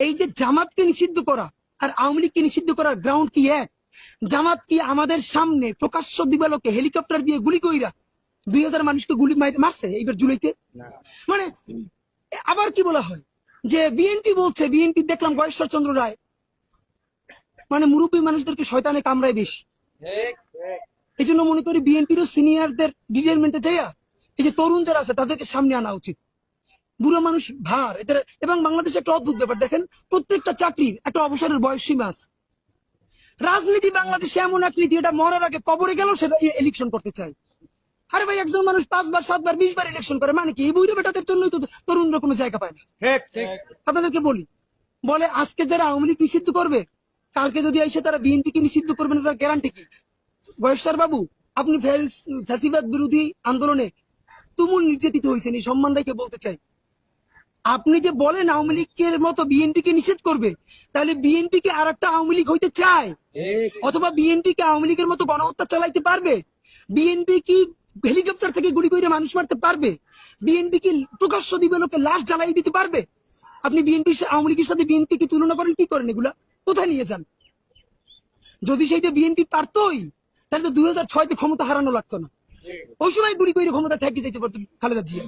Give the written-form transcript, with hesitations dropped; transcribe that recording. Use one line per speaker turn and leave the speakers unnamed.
এই যে জামাতকে নিষিদ্ধ করা আর আওয়ামী লীগকে নিষিদ্ধ করার গ্রাউন্ড কি এক? জামাত কি আমাদের সামনে প্রকাশ্য দিবালোকে হেলিকপ্টার দিয়ে গুলি কইরা 2000 মানুষকে গুলি মারছে এইবার জুলাইতে? মানে আবার কি বলা হয় যে বিএনপি বলছে, বিএনপি দেখলাম গয়েশ্বর চন্দ্র রায় মানে মুরব্বী মানুষদেরকে শয়তানে কামড়ায় বেশি। এই জন্য মনে করি বিএনপিরও সিনিয়রদের রিটায়ারমেন্টে যাইয়া এই যে তরুণ যারা আছে তাদেরকে সামনে আনা উচিত। বুড়ো মানুষ ভার এদের। এবং বাংলাদেশে একটা অদ্ভুত ব্যাপার দেখেন, প্রত্যেকটা চাকরির একটা অবসরের বয়স সীমা আছে। রাজনীতি বাংলাদেশে এমন এক নীতি, এটা মরার আগে কবরে গেলেও সেটা ইলেকশন করতে চায়। আরে ভাই, একজন মানুষ 5 বার 7 বার 20 বার ইলেকশন করে, মানে কি এই বুড়ো বেটাদের জন্যই তো তরুণরা কোনো জায়গা পায় না। আপনাদেরকে বলি, বলে আজকে যারা আওয়ামী লীগ নিষিদ্ধ করবে, কালকে যদি এসে তারা বিএনপি কে নিষিদ্ধ করবে না, তার গ্যারান্টি কি? বয়স্কর বাবু, আপনি ফ্যাসিবাদ বিরোধী আন্দোলনে তুমুল নির্যাতিত হয়েছেন, এই সম্মান রেখে বলতে চাই, আপনি যে বলেন আওয়ামী লীগের মতো বিএনপি কে নিষেধ করবে, তাহলে বিএনপি কে আর একটা আওয়ামী লীগ হইতে চায়? অথবা বিএনপি কে আওয়ামী লীগের মতো গণহত্যা চালাইতে পারবে? বিএনপি কি হেলিকপ্টার থেকে গুলি করে মানুষ মারতে পারবে? বিএনপি কি প্রকাশ্য দিবালোকে লাশ জ্বালাই দিতে পারবে? আপনি বিএনপি আওয়ামী লীগের সাথে বিএনপি কি তুলনা করেন? কি করেন? এগুলা কোথায় নিয়ে যান? যদি সেইটা বিএনপি পারতই, তাহলে তো 2006-তে ক্ষমতা হারানো লাগতো না। ওই সময় গুলি করে ক্ষমতা থেকে যেতে পারতো খালেদা জিয়া।